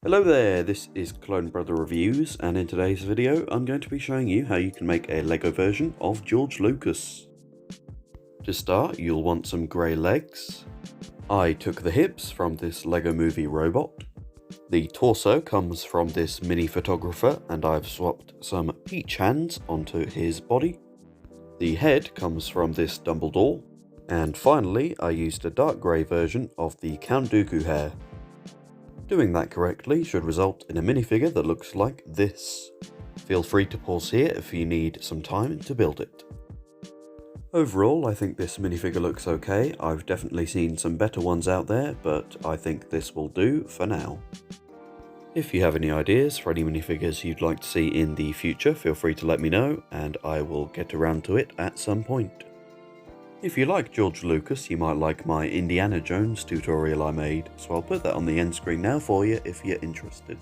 Hello there, this is Clone Brother Reviews, and in today's video I'm going to be showing you how you can make a Lego version of George Lucas. To start, you'll want some grey legs. I took the hips from this Lego Movie robot. The torso comes from this mini photographer, and I've swapped some peach hands onto his body. The head comes from this Dumbledore. And finally, I used a dark grey version of the Count Dooku hair. Doing that correctly should result in a minifigure that looks like this. Feel free to pause here if you need some time to build it. Overall, I think this minifigure looks okay. I've definitely seen some better ones out there, but I think this will do for now. If you have any ideas for any minifigures you'd like to see in the future, feel free to let me know, and I will get around to it at some point. If you like George Lucas, you might like my Indiana Jones tutorial I made, so I'll put that on the end screen now for you if you're interested.